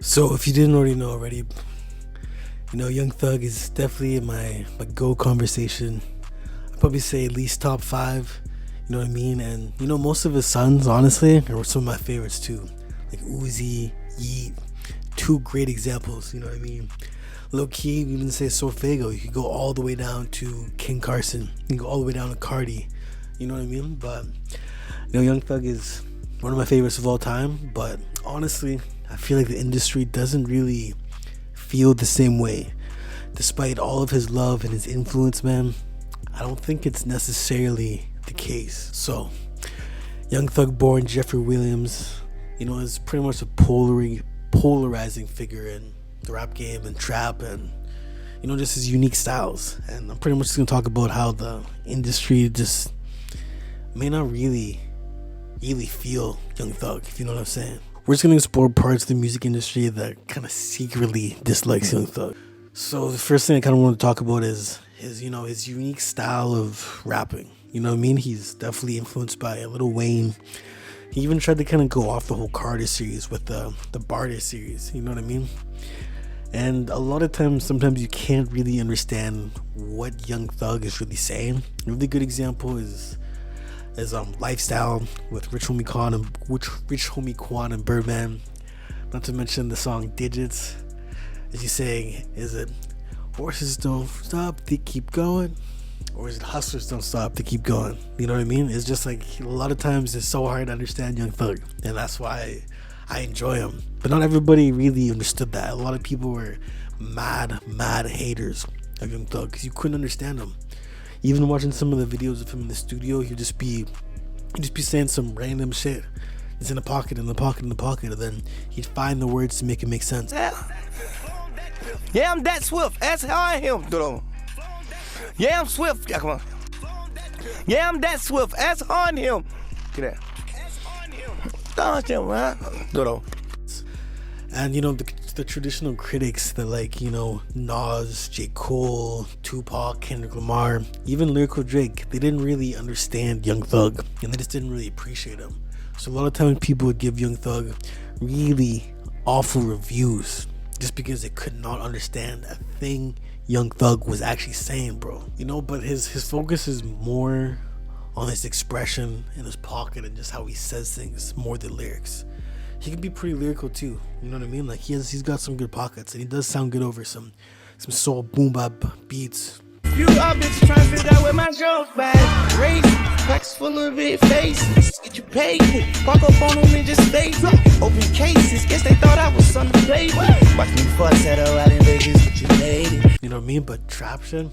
So if you didn't already know already, Young Thug is definitely in my go conversation. I'd probably say at least top five. You know what I mean? And most of his sons, honestly, are some of my favorites too. Like Uzi, Yeet, two great examples. You know what I mean? Low key, we even say Sorfego. You could go all the way down to King Carson. You can go all the way down to Cardi. You know what I mean? But Young Thug is one of my favorites of all time. But honestly, I feel like the industry doesn't really feel the same way. Despite all of his love and his influence, man, I don't think it's necessarily the case. So, Young Thug born Jeffrey Williams, is pretty much a polarizing figure in the rap game and trap and just his unique styles. And I'm pretty much just gonna talk about how the industry just may not really feel Young Thug, if you know what I'm saying. We're just gonna explore parts of the music industry that kind of secretly dislikes Young Thug. So the first thing I kind of want to talk about is his unique style of rapping. You know what I mean? He's definitely influenced by Lil Wayne. He even tried to kind of go off the whole Carter series with the Barter series. You know what I mean? And a lot of times, sometimes you can't really understand what Young Thug is really saying. A really good example is Lifestyle with Rich Homie Quan and Birdman. Not to mention the song Digits. Is he saying, is it horses don't stop, they keep going? Or is it hustlers don't stop, they keep going? You know what I mean? It's just like a lot of times it's so hard to understand Young Thug. And that's why I enjoy him. But not everybody really understood that. A lot of people were mad haters of Young Thug because you couldn't understand him. Even watching some of the videos of him in the studio, he'd just be saying some random shit. It's in the pocket, and then he'd find the words to make it make sense. Yeah, I'm that swift. That's how I am. Yeah, I'm swift. Yeah, come on. Yeah, I'm that swift. That's how I am. Get that. And the traditional critics that like Nas, J. Cole, Tupac, Kendrick Lamar, even Lyrical Drake, they didn't really understand Young Thug and they just didn't really appreciate him. So a lot of times people would give Young Thug really awful reviews just because they could not understand a thing Young Thug was actually saying, bro. But his focus is more on his expression in his pocket and just how he says things more than lyrics. He can be pretty lyrical too, you know what I mean? Like he's got some good pockets and he does sound good over some soul boom bap beats. You all bitches trying to figure out where my jokes bag. Race, packs full of it faces. Get you paid. Walk up on them and just stay. Open cases. Guess they thought I was something to play with. Watch me fuss at her out in Vegas, but you made it. You know what I mean? But trap shit,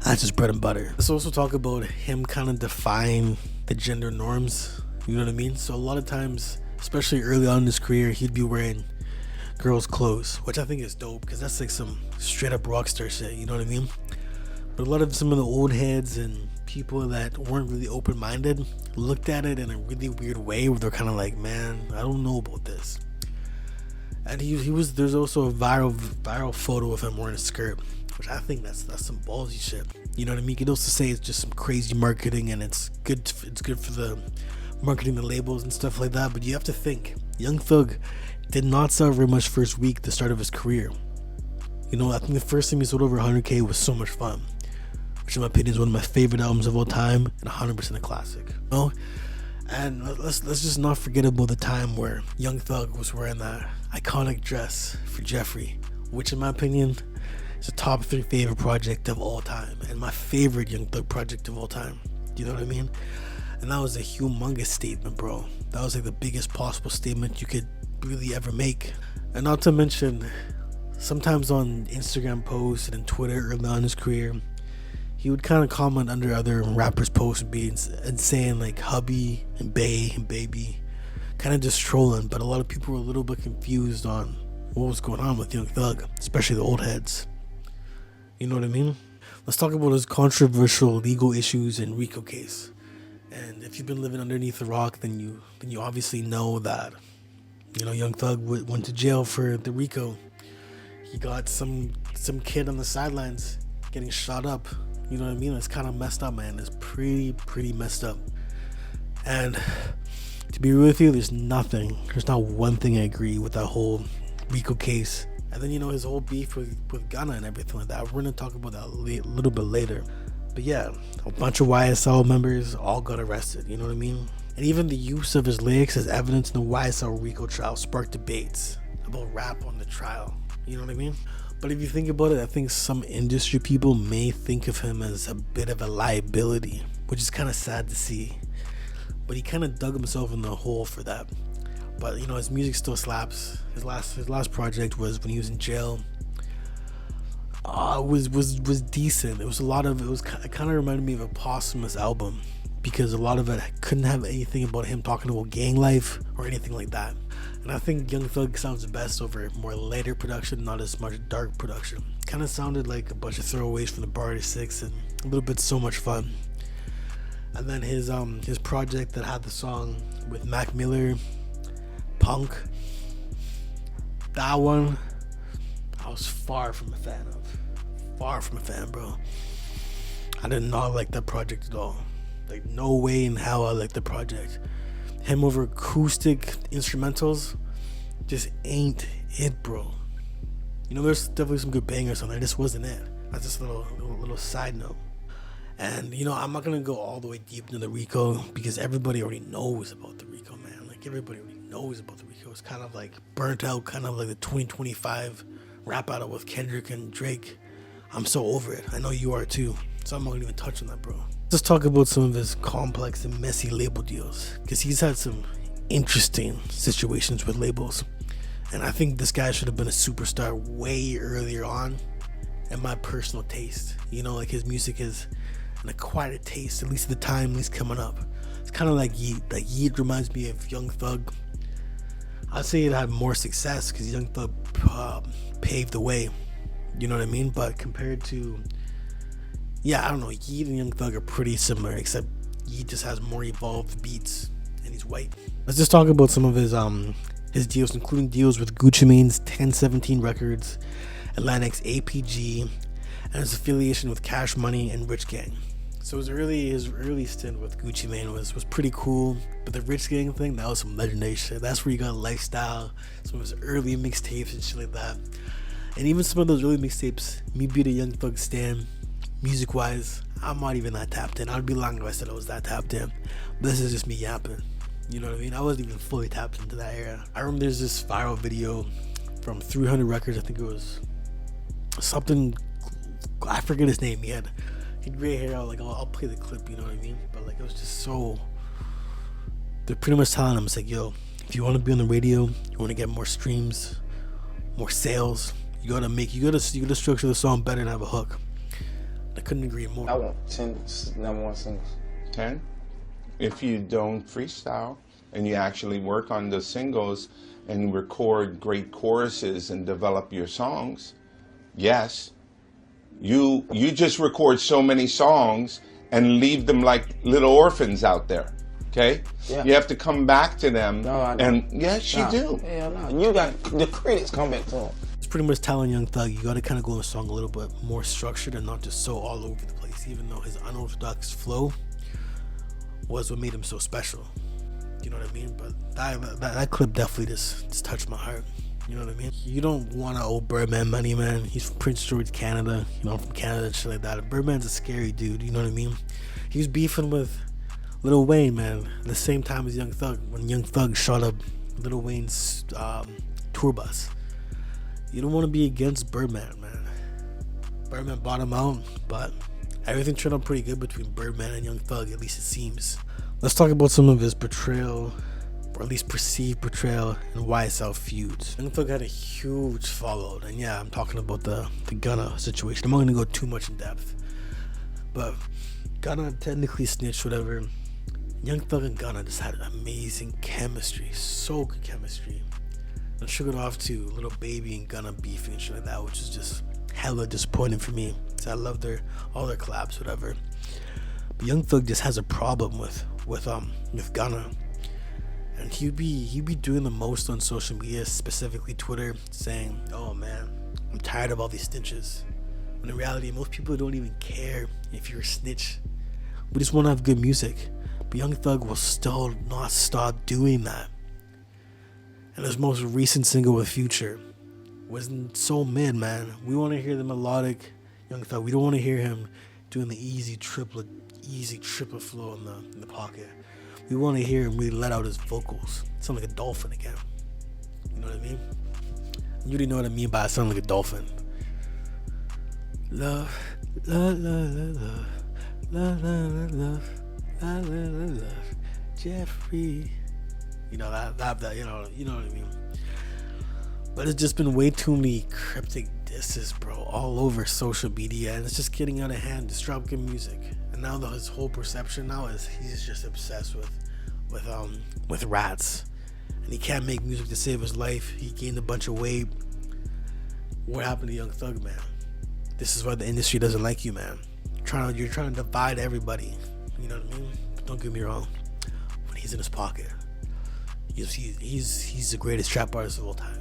that's just bread and butter. Let's also talk about him kind of defying the gender norms. You know what I mean? So a lot of times, especially early on in his career, he'd be wearing girls' clothes, which I think is dope because that's like some straight up rock star shit. You know what I mean? But a lot of some of the old heads and people that weren't really open-minded looked at it in a really weird way where they're kind of like, man, I don't know about this. And there's also a viral photo of him wearing a skirt, which I think that's some ballsy shit. You know what I mean? You could also say it's just some crazy marketing and it's good for the marketing, the labels and stuff like that. But you have to think, Young Thug did not sell very much first week, the start of his career. I think the first time he sold over 100K was So Much Fun, which in my opinion is one of my favorite albums of all time and 100% a classic. And let's just not forget about the time where Young Thug was wearing that iconic dress for Jeffrey, which in my opinion is a top 3 favorite project of all time and my favorite Young Thug project of all time. Do you know what I mean? And that was a humongous statement, bro. That was like the biggest possible statement you could really ever make. And not to mention, sometimes on Instagram posts and Twitter early on in his career, he would kind of comment under other rappers' posts and saying like hubby and bae and baby, kind of just trolling. But a lot of people were a little bit confused on what was going on with Young Thug, especially the old heads. You know what I mean? Let's talk about his controversial legal issues and RICO case. And if you've been living underneath a rock, then you obviously know that Young Thug went to jail for the RICO. He got some kid on the sidelines getting shot up. You know what I mean? It's kind of messed up, man. It's pretty messed up. And to be real with you, there's not one thing I agree with that whole RICO case, and then his whole beef with Gunna and everything like that. We're gonna talk about that a little bit later. But yeah, a bunch of YSL members all got arrested, you know what I mean? And even the use of his lyrics as evidence in the YSL RICO trial sparked debates about rap on the trial, you know what I mean? But if you think about it, I think some industry people may think of him as a bit of a liability, which is kind of sad to see. But he kind of dug himself in the hole for that. But his music still slaps. His last project was when he was in jail. Was decent. It kind of reminded me of a posthumous album, because a lot of it couldn't have anything about him talking about gang life or anything like that. And I think Young Thug sounds the best over more lighter production, not as much dark production. Kind of sounded like a bunch of throwaways from the Barter 6 and a little bit So Much Fun. And then his project that had the song with Mac Miller, Punk, that one I was far from a fan, bro. I did not like that project at all. Like, no way in hell I like the project. Him over acoustic instrumentals just ain't it, bro. There's definitely some good bangers on there. This wasn't it. That's just a little side note. And I'm not gonna go all the way deep into the RICO, because everybody already knows about the RICO, man. Like, everybody already knows about the RICO. It's kind of like burnt out, kind of like the 2025 rap battle with Kendrick and Drake. I'm so over it. I know you are too. So I'm not gonna even touch on that, bro. Let's talk about some of his complex and messy label deals, because he's had some interesting situations with labels. And I think this guy should have been a superstar way earlier on, in my personal taste. Like, his music is an acquired taste, at least at the time he's coming up. It's kind of like Yeat. Like, Yeat reminds me of Young Thug. I'd say it had more success because Young Thug paved the way. You know what I mean? But compared to, I don't know, Yeat and Young Thug are pretty similar, except Yeat just has more evolved beats and he's white. Let's just talk about some of his deals, including deals with Gucci Mane's 1017 Records, Atlantic's APG, and his affiliation with Cash Money and Rich Gang. So his early stint with Gucci Mane was pretty cool, but the Rich Gang thing, that was some legendary shit. That's where you got Lifestyle, some of his early mixtapes and shit like that. And even some of those early mixtapes, me being a Young Thug stan, music wise, I'm not even that tapped in. I'd be lying if I said I was that tapped in. But this is just me yapping. You know what I mean? I wasn't even fully tapped into that era. I remember there's this viral video from 300 Records. I think it was something, I forget his name. He had gray hair. I'll play the clip, you know what I mean? But it was just so, they're pretty much telling him, it's like, yo, if you want to be on the radio, you want to get more streams, more sales, you gotta structure the song better and have a hook. I couldn't agree more. I want 10 number one singles. 10? If you don't freestyle and you actually work on the singles and record great choruses and develop your songs, yes. You just record so many songs and leave them like little orphans out there. Okay? Yeah. You have to come back to them. No, I don't. And yes, you do. Hell no. You got the critics come back to them. It's pretty much telling Young Thug, you gotta kind of go in the song a little bit more structured and not just so all over the place, even though his unorthodox flow was what made him so special. You know what I mean? But that clip definitely just touched my heart. You know what I mean? You don't want to owe Birdman money, man. He's from Prince George, Canada. I'm from Canada and shit like that. Birdman's a scary dude, you know what I mean? He was beefing with Lil Wayne, man, at the same time as Young Thug, when Young Thug shot up Lil Wayne's tour bus. You don't want to be against Birdman, man. Birdman bought him out, but everything turned out pretty good between Birdman and Young Thug, at least it seems. Let's talk about some of his betrayal, or at least perceived betrayal, in YSL feuds. Young Thug had a huge fallout, and yeah, I'm talking about the Gunna situation. I'm not going to go too much in depth, but Gunna technically snitched, whatever. Young Thug and Gunna just had amazing chemistry, so good chemistry. And shook it off to Little Baby and Gunna beefing and shit like that, which is just hella disappointing for me, because I love all their collabs, whatever. But Young Thug just has a problem with Gunna. And he'd be doing the most on social media, specifically Twitter, saying, oh man, I'm tired of all these snitches. When in reality, most people don't even care if you're a snitch. We just want to have good music. But Young Thug will still not stop doing that. And his most recent single with Future, wasn't so mid, man. We want to hear the melodic Young Thug. We don't want to hear him doing the easy triplet flow in the pocket. We want to hear him really let out his vocals. Sound like a dolphin again. You know what I mean? You already know what I mean by sound like a dolphin. Love, love, love, love, love, love, love, love, love, love, love, Jeffrey. You know that. You know what I mean. But it's just been way too many cryptic disses, bro, all over social media, and it's just getting out of hand. Just drop good music, and now his whole perception now is he's just obsessed with rats, and he can't make music to save his life. He gained a bunch of weight. What happened to Young Thug, man? This is why the industry doesn't like you, man. You're trying to divide everybody. You know what I mean? But don't get me wrong. When he's in his pocket, he's the greatest trap artist of all time.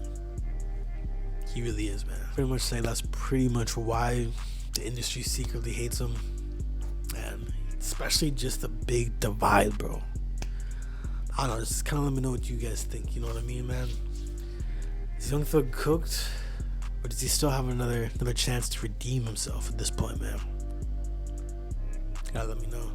He really is, man. Pretty much say that's pretty much why the industry secretly hates him, and especially just the big divide, bro. I don't know. Just kind of let me know what you guys think. You know what I mean, man? Is Young Thug cooked, or does he still have another chance to redeem himself at this point, man? Gotta let me know.